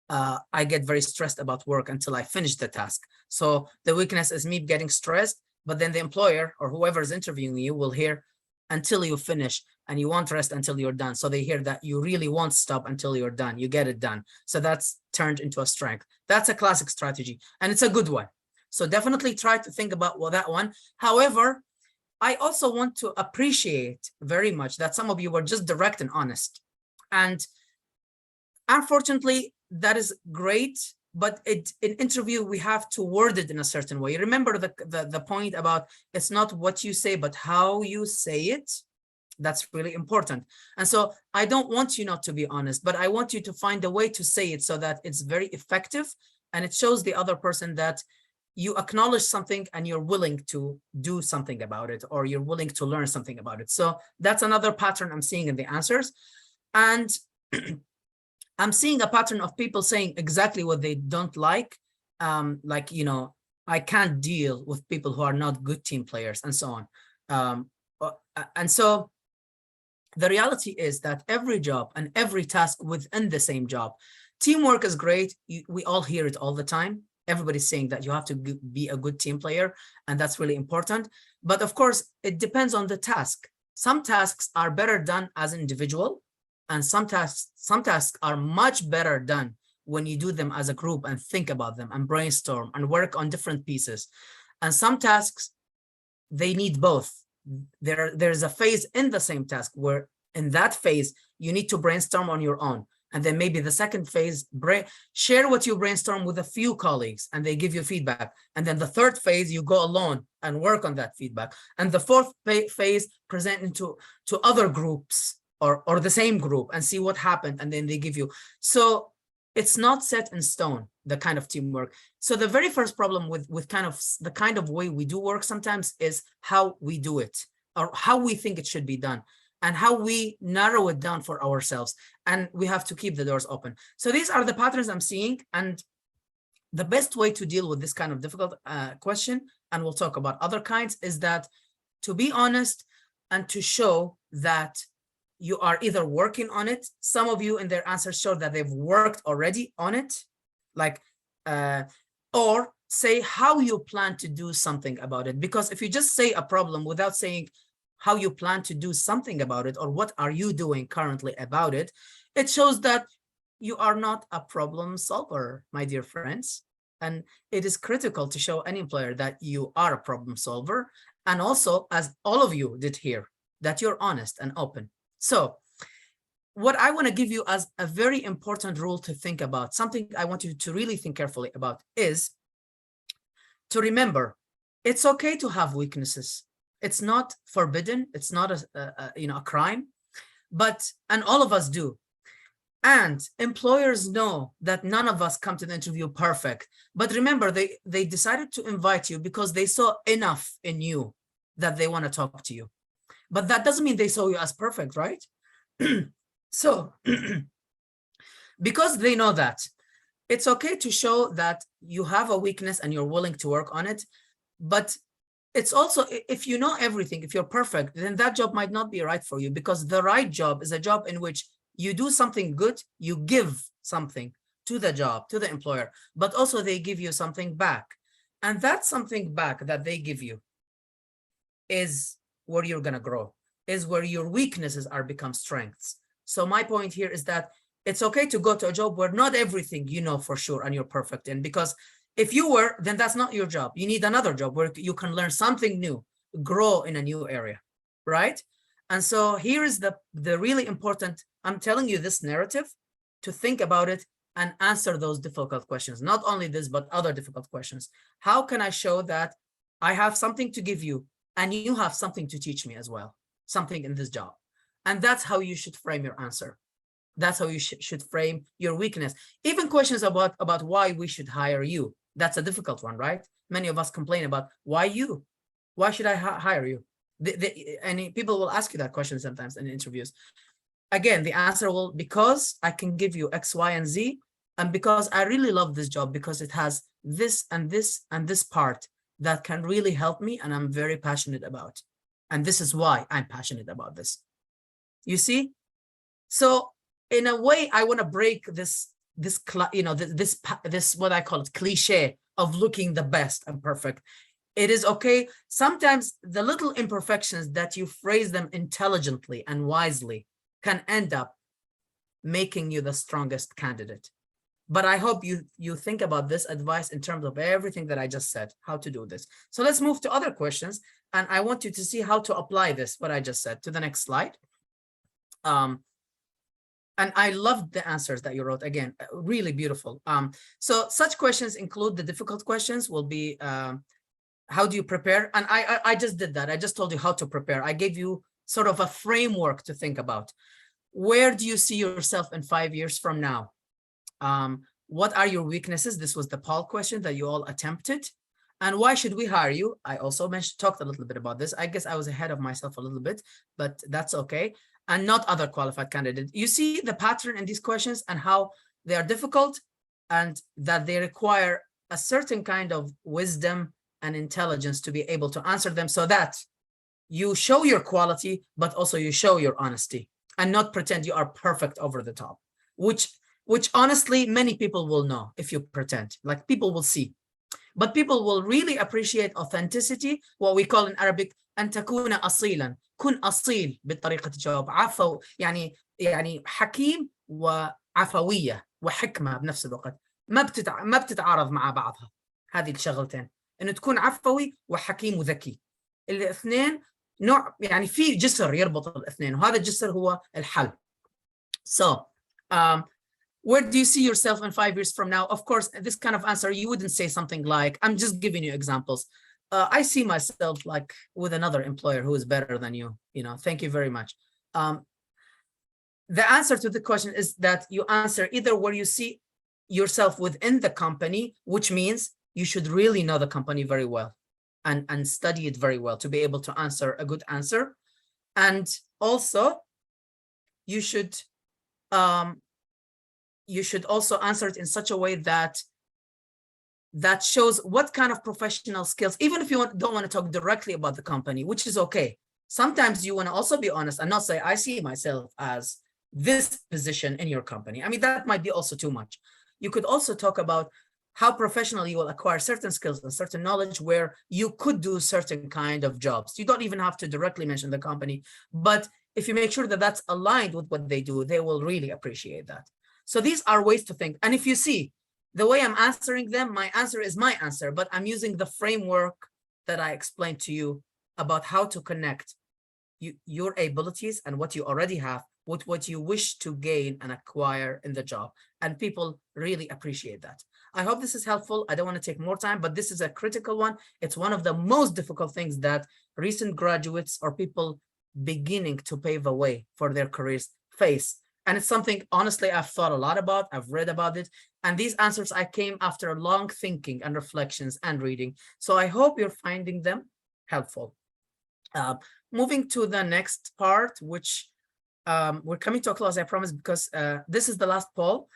I get very stressed about work until I finish the task. So the weakness is me getting stressed, but then the employer or whoever is interviewing you will hear until you finish, and you won't rest until you're done. So they hear that you really won't stop until you're done. You get it done. So that's turned into a strength. That's a classic strategy, and it's a good one. So definitely try to think about that one. However, I also want to appreciate very much that some of you were just direct and honest. And unfortunately, that is great, but in interview, we have to word it in a certain way. Remember the point about it's not what you say, but how you say it. That's really important. And so I don't want you not to be honest, but I want you to find a way to say it so that it's very effective and it shows the other person that you acknowledge something and you're willing to do something about it, or you're willing to learn something about it. So that's another pattern I'm seeing in the answers. And I'm seeing a pattern of people saying exactly what they don't like. You know, I can't deal with people who are not good team players and so on. And so the reality is that every job and every task within the same job, teamwork is great. We all hear it all the time. Everybody's saying that you have to be a good team player, and that's really important. But of course, it depends on the task. Some tasks are better done as an individual, and some tasks are much better done when you do them as a group and think about them and brainstorm and work on different pieces. And some tasks, they need both. There's a phase in the same task where in that phase, you need to brainstorm on your own. And then maybe the second phase, share what you brainstorm with a few colleagues and they give you feedback. And then the third phase, you go alone and work on that feedback. And the fourth phase, present into other groups or the same group and see what happened. And then they give you. So it's not set in stone, the kind of teamwork. So the very first problem with the kind of way we do work sometimes is how we do it or how we think it should be done, and how we narrow it down for ourselves. And we have to keep the doors open. So these are the patterns I'm seeing. And the best way to deal with this kind of difficult question, and we'll talk about other kinds, is that to be honest and to show that you are either working on it. Some of you in their answers show that they've worked already on it, like, or say how you plan to do something about it. Because if you just say a problem without saying how you plan to do something about it, or what are you doing currently about it, it shows that you are not a problem solver, my dear friends. And it is critical to show any employer that you are a problem solver. And also, as all of you did here, that you're honest and open. So what I want to give you as a very important rule to think about, something I want you to really think carefully about, is to remember it's okay to have weaknesses. It's not forbidden. It's not a crime, and all of us do. And employers know that none of us come to the interview perfect. But remember, they decided to invite you because they saw enough in you that they want to talk to you. But that doesn't mean they saw you as perfect, right? So because they know that, it's okay to show that you have a weakness and you're willing to work on it. But it's also, if you know everything, if you're perfect, then that job might not be right for you, because the right job is a job in which you do something good, you give something to the job, to the employer, but also they give you something back. And that something back that they give you is where you're going to grow, is where your weaknesses are become strengths. So my point here is that it's okay to go to a job where not everything you know for sure and you're perfect in, because if you were, then that's not your job. You need another job where you can learn something new, grow in a new area, right? And so here is the really important, I'm telling you this narrative to think about it and answer those difficult questions. Not only this, but other difficult questions. How can I show that I have something to give you and you have something to teach me as well, something in this job? And that's how you should frame your answer. That's how you should frame your weakness. Even questions about why we should hire you. That's a difficult one, right? Many of us complain about why you? Why should I hire you? And people will ask you that question sometimes in interviews. Again, the answer will, because I can give you X, Y, and Z, and because I really love this job, because it has this and this and this part that can really help me, and I'm very passionate about. And this is why I'm passionate about this. You see? So in a way, I want to break this what I call it cliche of looking the best and perfect. It is okay. Sometimes the little imperfections that you phrase them intelligently and wisely can end up making you the strongest candidate. But I hope you think about this advice in terms of everything that I just said, how to do this. So let's move to other questions. And I want you to see how to apply this, what I just said, to the next slide. And I loved the answers that you wrote. Again, really beautiful. So such questions include the difficult questions will be, how do you prepare? And I just did that. I just told you how to prepare. I gave you sort of a framework to think about. Where do you see yourself in 5 years from now? What are your weaknesses? This was the poll question that you all attempted. And why should we hire you? I also talked a little bit about this. I guess I was ahead of myself a little bit, but that's okay. And not other qualified candidates. You see the pattern in these questions and how they are difficult, and that they require a certain kind of wisdom and intelligence to be able to answer them, so that you show your quality, but also you show your honesty, and not pretend you are perfect over the top, which honestly, many people will know if you pretend. Like, people will see. But people will really appreciate authenticity, what we call in Arabic أن تكون أصيلا. كن أصيل بطريقة الجواب. عفو يعني حكيم وعفوية وحكمة بنفس الوقت. ما بتتعارض مع بعضها هذه الشغلتين، إنه تكون عفوي وحكيم وذكي. الاثنين نوع، يعني في جسر يربط الاثنين، وهذا الجسر هو الحل. So where do you see yourself in 5 years from now? Of course, this kind of answer, you wouldn't say something like, I'm just giving you examples. I see myself like with another employer who is better than you, thank you very much. The answer to the question is that you answer either where you see yourself within the company, which means you should really know the company very well and study it very well to be able to answer a good answer. And also you should also answer it in such a way that shows what kind of professional skills, even if you don't want to talk directly about the company, which is okay. Sometimes you want to also be honest and not say, I see myself as this position in your company. I mean, that might be also too much. You could also talk about how professionally you will acquire certain skills and certain knowledge where you could do certain kind of jobs. You don't even have to directly mention the company, but if you make sure that that's aligned with what they do, they will really appreciate that. So these are ways to think. And if you see the way I'm answering them, my answer is my answer, but I'm using the framework that I explained to you about how to connect your abilities and what you already have with what you wish to gain and acquire in the job. And people really appreciate that. I hope this is helpful. I don't want to take more time, but this is a critical one. It's one of the most difficult things that recent graduates or people beginning to pave a way for their careers face. And it's something, honestly, I've thought a lot about. I've read about it. And these answers I came after long thinking and reflections and reading. So I hope you're finding them helpful. Moving to the next part, which we're coming to a close, I promise, because this is the last poll.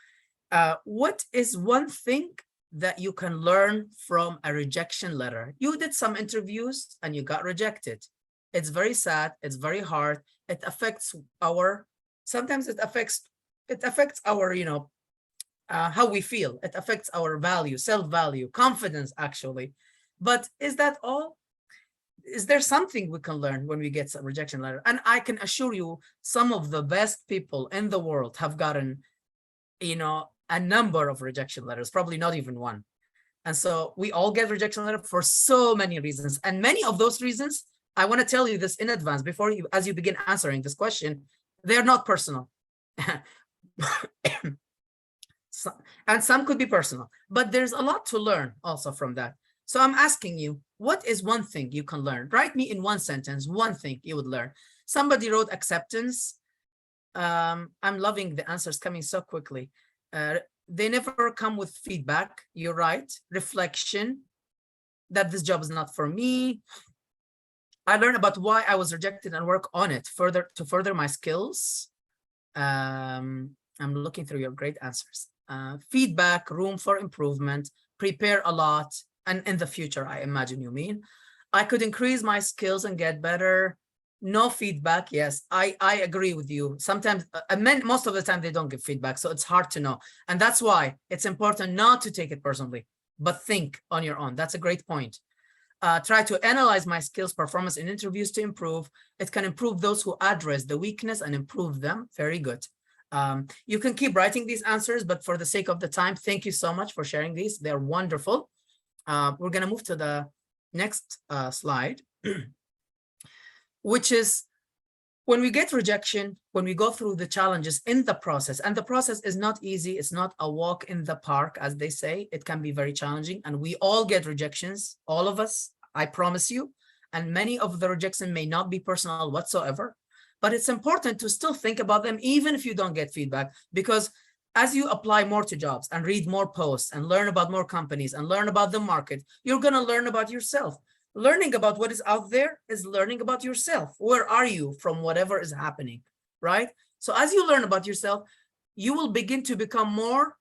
What is one thing that you can learn from a rejection letter? You did some interviews and you got rejected. It's very sad. It's very hard. It affects sometimes it affects our, how we feel. It affects our value, self-value, confidence, actually. But is that all? Is there something we can learn when we get a rejection letter? And I can assure you, some of the best people in the world have gotten, a number of rejection letters, probably not even one. And so we all get rejection letter for so many reasons. And many of those reasons, I want to tell you this in advance before you, as you begin answering this question, they're not personal. And some could be personal, but there's a lot to learn also from that. So I'm asking you, what is one thing you can learn? Write me in one sentence, one thing you would learn. Somebody wrote acceptance. I'm loving the answers coming so quickly. They never come with feedback. You're right. Reflection, that this job is not for me. I learned about why I was rejected and work on it to further my skills. I'm looking through your great answers. Feedback, room for improvement, prepare a lot, and in the future, I imagine you mean. I could increase my skills and get better. No feedback. Yes, I agree with you. Sometimes, most of the time, they don't give feedback, so it's hard to know. And that's why it's important not to take it personally, but think on your own. That's a great point. Try to analyze my skills, performance in interviews to improve. It can improve those who address the weakness and improve them. Very good. You can keep writing these answers, but for the sake of the time, thank you so much for sharing these. They're wonderful. We're going to move to the next slide, which is when we get rejection, when we go through the challenges in the process, and the process is not easy. It's not a walk in the park, as they say. It can be very challenging, and we all get rejections, all of us, I promise you. And many of the rejection may not be personal whatsoever, but it's important to still think about them, even if you don't get feedback, because as you apply more to jobs and read more posts and learn about more companies and learn about the market, you're going to learn about yourself. Learning about what is out there is learning about yourself. Where are you from whatever is happening, right? So as you learn about yourself, you will begin to become more,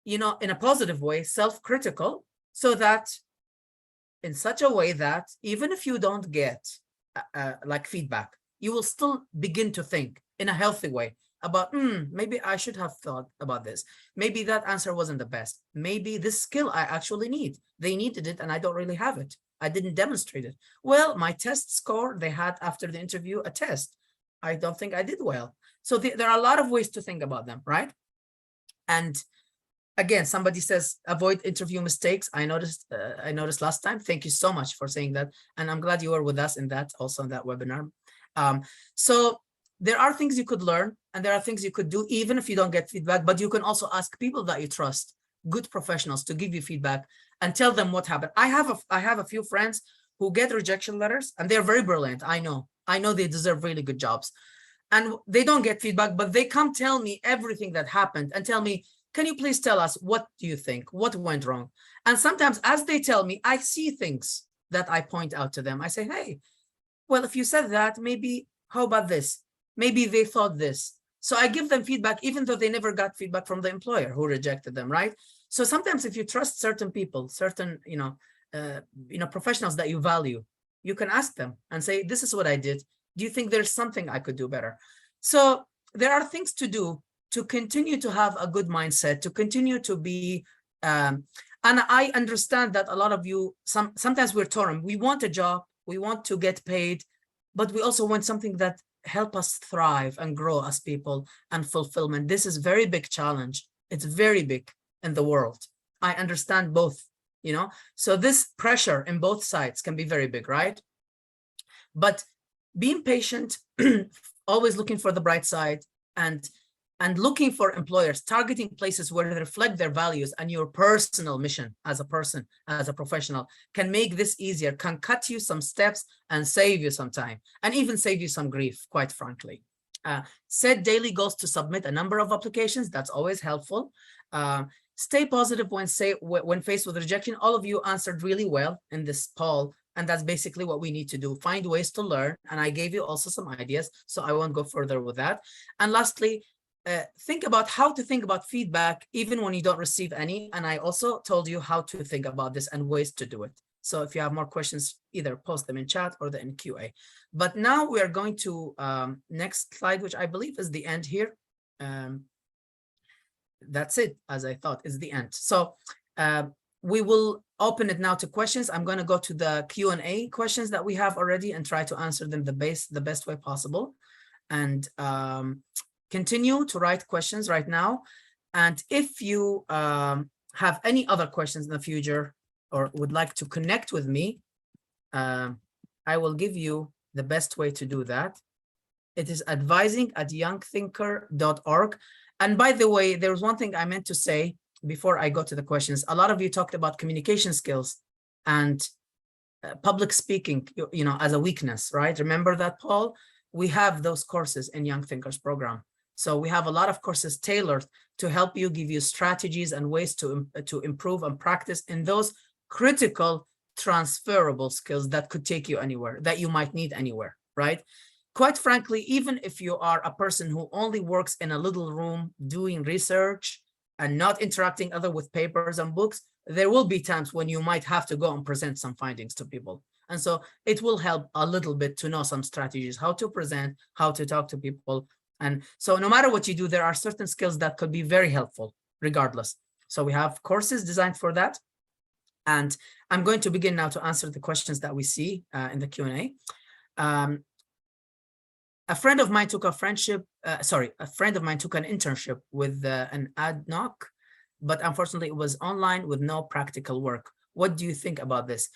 in a positive way, self-critical, so that in such a way that even if you don't get like feedback, you will still begin to think in a healthy way about, maybe I should have thought about this. Maybe that answer wasn't the best. Maybe this skill I actually need. They needed it and I don't really have it. I didn't demonstrate it. Well, my test score, they had after the interview a test. I don't think I did well. So there are a lot of ways to think about them, right? And again, somebody says, avoid interview mistakes. I noticed last time. Thank you so much for saying that. And I'm glad you were with us in that, also in that webinar. So there are things you could learn and there are things you could do even if you don't get feedback, but you can also ask people that you trust, good professionals, to give you feedback and tell them what happened. I have a few friends who get rejection letters and they're very brilliant. I know they deserve really good jobs and they don't get feedback, but they come tell me everything that happened and tell me, can you please tell us, what do you think? What went wrong? And sometimes as they tell me, I see things that I point out to them. I say, hey, well, if you said that, maybe, how about this? Maybe they thought this. So I give them feedback, even though they never got feedback from the employer who rejected them, right? So sometimes if you trust certain people, certain, professionals that you value, you can ask them and say, this is what I did. Do you think there's something I could do better? So there are things to do to continue to have a good mindset, to continue to be, and I understand that a lot of you, sometimes we're torn. We want a job, we want to get paid, but we also want something that help us thrive and grow as people and fulfillment. This is a very big challenge. It's very big in the world. I understand both, so this pressure in both sides can be very big, right? But being patient, always looking for the bright side, and looking for employers, targeting places where they reflect their values and your personal mission as a person, as a professional, can make this easier, can cut you some steps and save you some time, and even save you some grief, quite frankly. Set daily goals to submit a number of applications. That's always helpful. Stay positive when faced with rejection. All of you answered really well in this poll, and that's basically what we need to do. Find ways to learn, and I gave you also some ideas, so I won't go further with that. And lastly, think about how to think about feedback even when you don't receive any. And I also told you how to think about this and ways to do it. So if you have more questions, either post them in chat or in QA. But now we are going to next slide, which I believe is the end here. That's it, as I thought, is the end. So we will open it now to questions. I'm going to go to the Q&A questions that we have already and try to answer them the best way possible. And continue to write questions right now. And if you have any other questions in the future or would like to connect with me, I will give you the best way to do that. It is advising@youngthinker.org. And by the way, there was one thing I meant to say before I go to the questions. A lot of you talked about communication skills and public speaking, as a weakness, right? Remember that, Paul? We have those courses in Young Thinkers program. So we have a lot of courses tailored to help you, give you strategies and ways to improve and practice in those critical transferable skills that could take you anywhere, that you might need anywhere, right? Quite frankly, even if you are a person who only works in a little room doing research and not interacting other with papers and books, there will be times when you might have to go and present some findings to people. And so it will help a little bit to know some strategies, how to present, how to talk to people. And so no matter what you do, there are certain skills that could be very helpful regardless. So we have courses designed for that. And I'm going to begin now to answer the questions that we see in the Q&A. A friend of mine took a friend of mine took an internship with an ADNOC, but unfortunately it was online with no practical work. What do you think about this?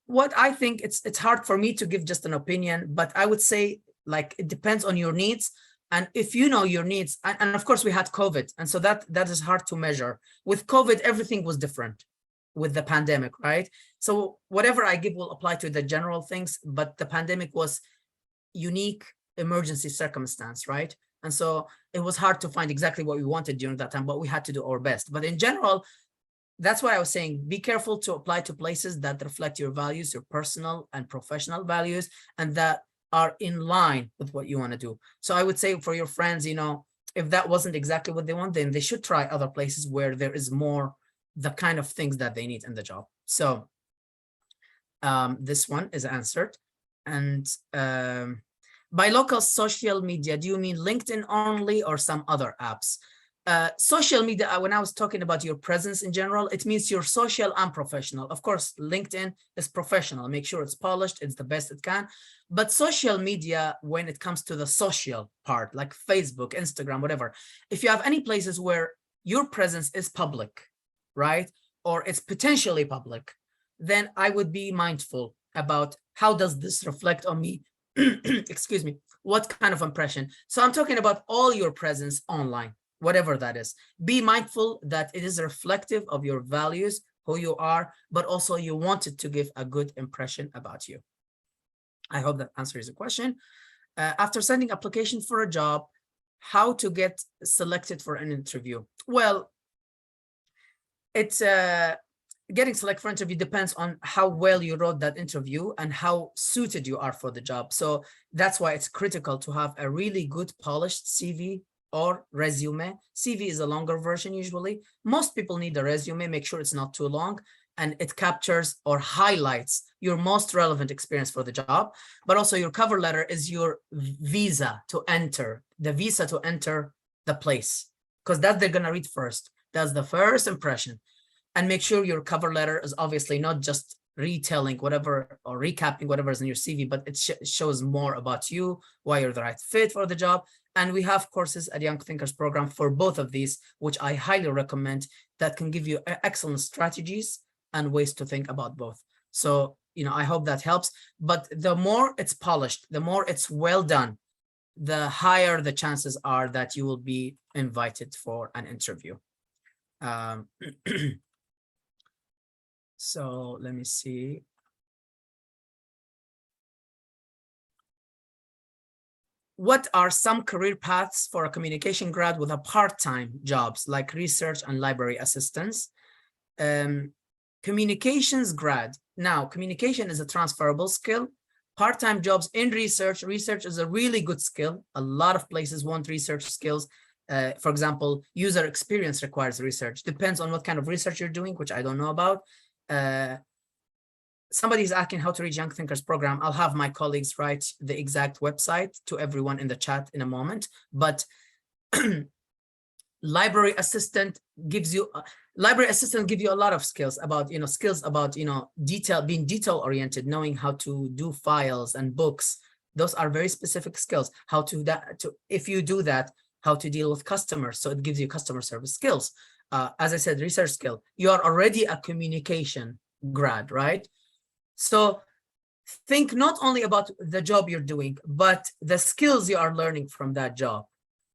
What I think, it's hard for me to give just an opinion, but I would say, like, it depends on your needs. And if you know your needs, and of course we had COVID, and so that is hard to measure. With COVID, everything was different with the pandemic, right? So whatever I give will apply to the general things, but the pandemic was unique emergency circumstance, right? And so it was hard to find exactly what we wanted during that time, but we had to do our best. But in general, that's why I was saying, be careful to apply to places that reflect your values, your personal and professional values, and that are in line with what you want to do. So I would say for your friends, you know, if that wasn't exactly what they want, then they should try other places where there is more the kind of things that they need in the job. So this one is answered. And by local social media, do you mean LinkedIn only or some other apps? Social media, when I was talking about your presence in general, it means you're social and professional. Of course, LinkedIn is professional. Make sure it's polished, it's the best it can. But social media, when it comes to the social part, like Facebook, Instagram, whatever, if you have any places where your presence is public, right, or it's potentially public, then I would be mindful about how does this reflect on me? Excuse me, what kind of impression? So I'm talking about all your presence online, whatever that is. Be mindful that it is reflective of your values, who you are, but also you want it to give a good impression about you. I hope that answers the question. After sending application for a job, how to get selected for an interview? Well, it's getting selected for interview depends on how well you wrote that interview and how suited you are for the job. So that's why it's critical to have a really good polished CV or resume. CV is a longer version usually. Most people need a resume. Make sure it's not too long and it captures or highlights your most relevant experience for the job. But also your cover letter is your visa to enter, the visa to enter the place, because that they're gonna read first. That's the first impression. And make sure your cover letter is obviously not just retelling whatever or recapping whatever is in your CV, but it shows more about you, why you're the right fit for the job. And we have courses at Young Thinkers program for both of these, which I highly recommend, that can give you excellent strategies and ways to think about both. So, you know, I hope that helps. But the more it's polished, the more it's well done, the higher the chances are that you will be invited for an interview. So let me see. What are some career paths for a communication grad with a part-time jobs like research and library assistants? Communications grad. Now, communication is a transferable skill. Part-time jobs in research. Research is a really good skill. A lot of places want research skills. For example, user experience requires research. Depends on what kind of research you're doing, which I don't know about. Somebody's asking how to reach Young Thinkers program. I'll have my colleagues write the exact website to everyone in the chat in a moment. But library assistant gives you a lot of skills about, you know, being detail oriented, knowing how to do files and books. Those are very specific skills. How to if you do that, how to deal with customers. So it gives you customer service skills. As I said, research skill. You are already a communication grad, right? So think not only about the job you're doing, but the skills you are learning from that job.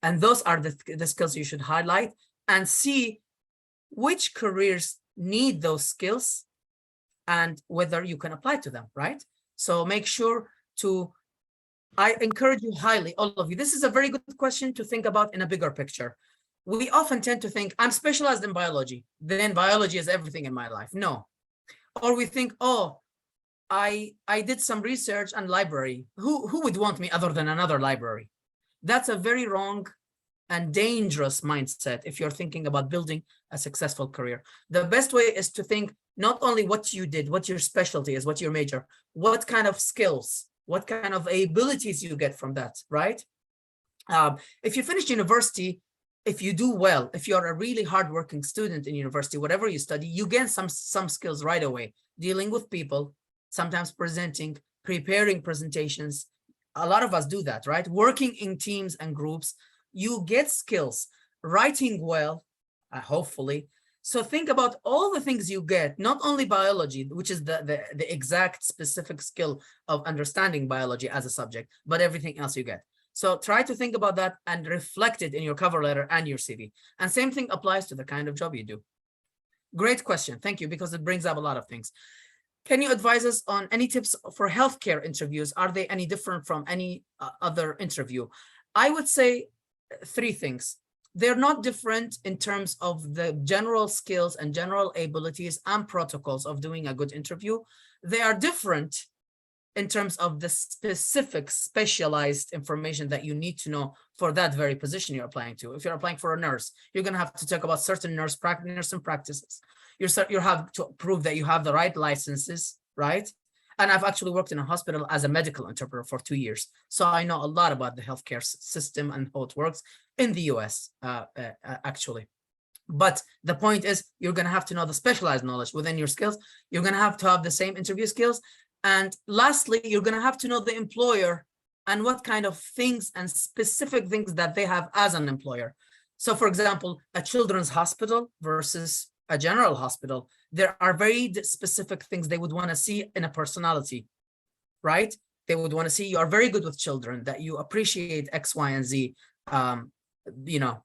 And those are the skills you should highlight and see which careers need those skills and whether you can apply to them, right? So make sure to, I encourage you highly, all of you, this is a very good question to think about in a bigger picture. We often tend to think, I'm specialized in biology, then biology is everything in my life. No, Or we think, oh, I did some research and library. Who would want me other than another library? That's a very wrong and dangerous mindset if you're thinking about building a successful career. The best way is to think not only what you did, what your specialty is, what your major, what kind of skills, what kind of abilities you get from that, right? If you finish university, if you do well, if you're a really hardworking student in university, whatever you study, you gain some skills right away. Dealing with people, sometimes presenting, preparing presentations. A lot of us do that, right? Working in teams and groups, you get skills. Writing well, hopefully. So think about all the things you get, not only biology, which is the exact specific skill of understanding biology as a subject, but everything else you get. So try to think about that and reflect it in your cover letter and your CV. And same thing applies to the kind of job you do. Great question. Thank you, because it brings up a lot of things. Can you advise us on any tips for healthcare interviews? Are they any different from any other interview? I would say 3 things. They're not different in terms of the general skills and general abilities and protocols of doing a good interview. They are different in terms of the specific specialized information that you need to know for that very position you're applying to. If you're applying for a nurse, you're going to have to talk about certain nursing practices. You have to prove that you have the right licenses, right? And I've actually worked in a hospital as a medical interpreter for 2 years. So I know a lot about the healthcare system and how it works in the US, actually. But the point is, you're going to have to know the specialized knowledge within your skills. You're going to have the same interview skills. And lastly, you're going to have to know the employer and what kind of things and specific things that they have as an employer. So for example, a children's hospital versus a general hospital, there are very specific things they would want to see in a personality, right? They would want to see you are very good with children, that you appreciate X, Y, and Z, you know,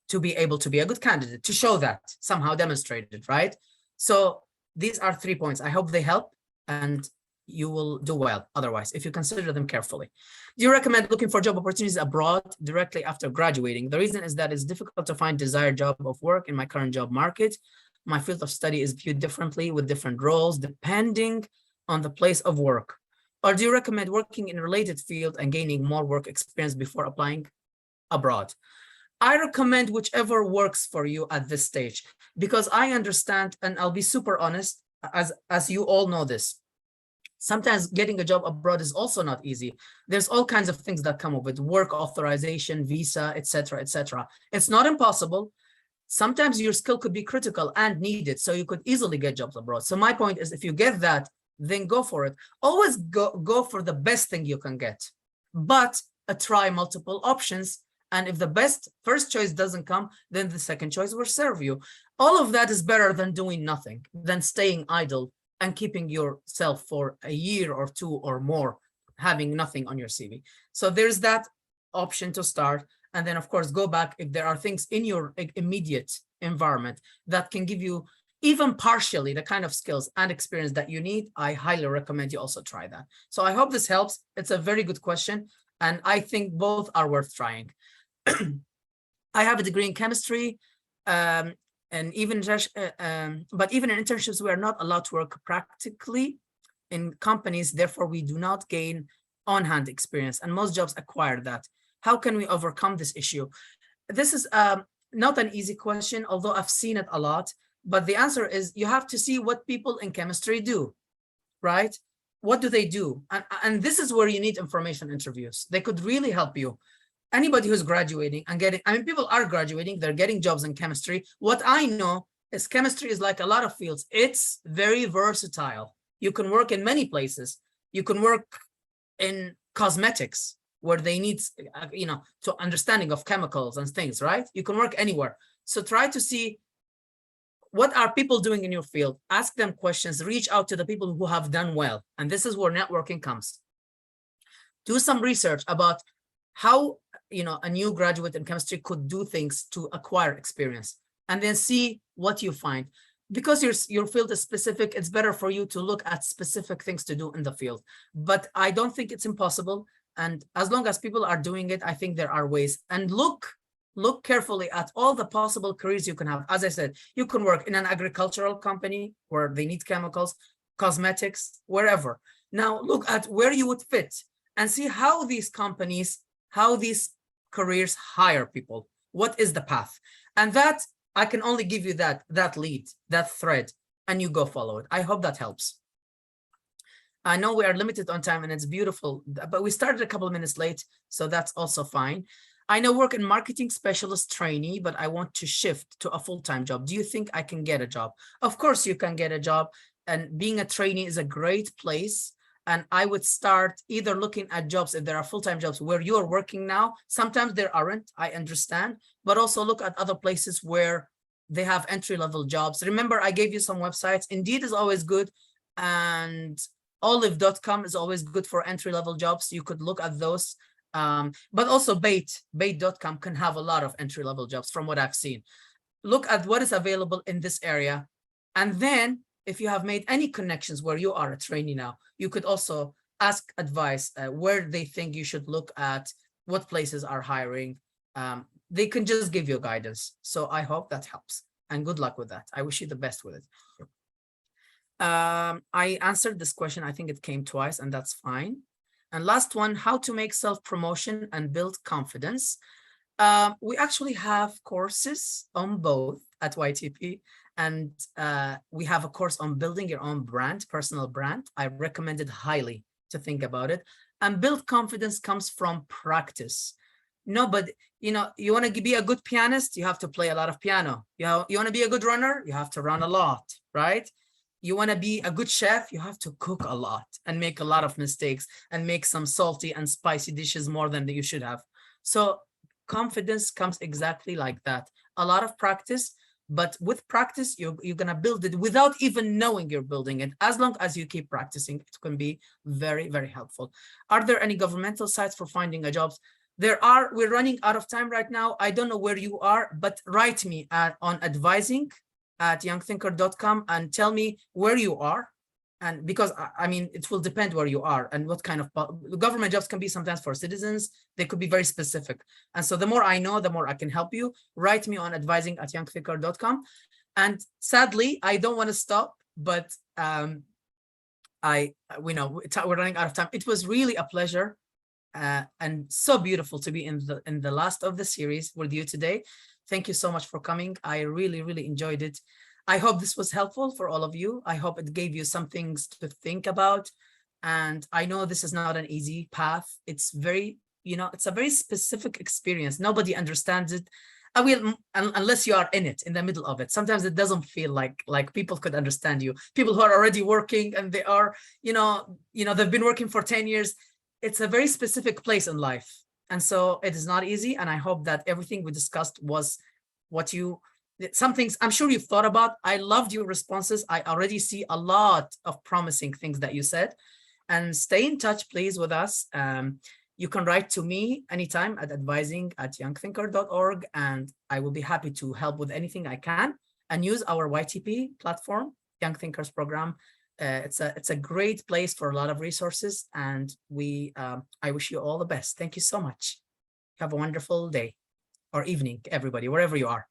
to be able to be a good candidate, to show that somehow demonstrated, right? So these are 3 points. I hope they help, and you will do well otherwise if you consider them carefully. Do you recommend looking for job opportunities abroad directly after graduating? The reason is that it's difficult to find desired job of work in my current job market. My field of study is viewed differently with different roles depending on the place of work. Or do you recommend working in a related field and gaining more work experience before applying abroad? I recommend whichever works for you at this stage, because I understand, and I'll be super honest, as you all know this, sometimes getting a job abroad is also not easy. There's all kinds of things that come with work authorization, visa, etc., etc. It's not impossible. Sometimes your skill could be critical and needed, so you could easily get jobs abroad. So my point is, if you get that, then go for it. Always go for the best thing you can get, but try multiple options. And if the best first choice doesn't come, then the second choice will serve you. All of that is better than doing nothing, than staying idle and keeping yourself for a year or 2 or more, having nothing on your CV. So there's that option to start. And then, of course, go back if there are things in your immediate environment that can give you even partially the kind of skills and experience that you need. I highly recommend you also try that. So I hope this helps. It's a very good question, and I think both are worth trying. I have a degree in chemistry, and even but even in internships, we are not allowed to work practically in companies. Therefore, we do not gain on-hand experience, and most jobs acquire that. How can we overcome this issue? This is not an easy question, although I've seen it a lot. But the answer is you have to see what people in chemistry do, right? What do they do? And this is where you need information interviews. They could really help you. Anybody who's graduating and getting, I mean, people are graduating, they're getting jobs in chemistry. What I know is chemistry is like a lot of fields. It's very versatile. You can work in many places. You can work in cosmetics where they need, you know, to understanding of chemicals and things, right? You can work anywhere. So try to see what are people doing in your field. Ask them questions, reach out to the people who have done well. And this is where networking comes. Do some research about how, you know, a new graduate in chemistry could do things to acquire experience, and then see what you find. Because your field is specific, it's better for you to look at specific things to do in the field. But I don't think it's impossible. And as long as people are doing it, I think there are ways. And look carefully at all the possible careers you can have. As I said, you can work in an agricultural company where they need chemicals. cosmetics, wherever. Now look at where you would fit and see how these companies, how these careers hire people. What is the path? And that I can only give you that lead, that thread, and you go follow it. I hope that helps. I know we are limited on time and it's beautiful, but we started a couple of minutes late, so that's also fine. I know work in marketing specialist trainee, but I want to shift to a full-time job. Do you think I can get a job? Of course you can get a job, and being a trainee is a great place. And I would start either looking at jobs, if there are full-time jobs where you are working now. Sometimes there aren't, I understand, but also look at other places where they have entry-level jobs. Remember, I gave you some websites. Indeed is always good, and Olive.com is always good for entry-level jobs. You could look at those. But also Bait.com can have a lot of entry-level jobs from what I've seen. Look at what is available in this area. And then if you have made any connections where you are a trainee now, you could also ask advice where they think you should look at, what places are hiring. They can just give you guidance. So I hope that helps, and good luck with that. I wish you the best with it. I answered this question. I think it came twice, and that's fine. And last one, how to make self-promotion and build confidence. We actually have courses on both at YTP, and we have a course on building your own brand, personal brand. I recommend it highly to think about it. And build confidence comes from practice. No, but you want to be a good pianist, you have to play a lot of piano. You want to be a good runner, you have to run a lot, right? You want to be a good chef, you have to cook a lot and make a lot of mistakes and make some salty and spicy dishes more than you should have. So confidence comes exactly like that. A lot of practice, but with practice, you're going to build it without even knowing you're building it. As long as you keep practicing, it can be very, very helpful. Are there any governmental sites for finding a job? There are. We're running out of time right now. I don't know where you are, but write me on advising@youngthinker.com and tell me where you are. And because I mean, it will depend where you are and what kind of government jobs can be sometimes for citizens. They could be very specific. And so the more I know, the more I can help you. Write me on advising@youngthinker.com. And sadly, I don't want to stop, but we're running out of time. It was really a pleasure and so beautiful to be in the last of the series with you today. Thank you so much for coming. I really, really enjoyed it. I hope this was helpful for all of you. I hope it gave you some things to think about. And I know this is not an easy path. It's very, it's a very specific experience. Nobody understands it. I will, unless you are in the middle of it. Sometimes it doesn't feel like people could understand you. People who are already working and they are, they've been working for 10 years. It's a very specific place in life. And so it is not easy. And I hope that everything we discussed was some things I'm sure you've thought about. I loved your responses. I already see a lot of promising things that you said. And stay in touch, please, with us. You can write to me anytime at advising@youngthinker.org, and I will be happy to help with anything I can. And use our YTP platform, Young Thinkers program. It's a great place for a lot of resources, and I wish you all the best. Thank you so much. Have a wonderful day or evening, everybody, wherever you are.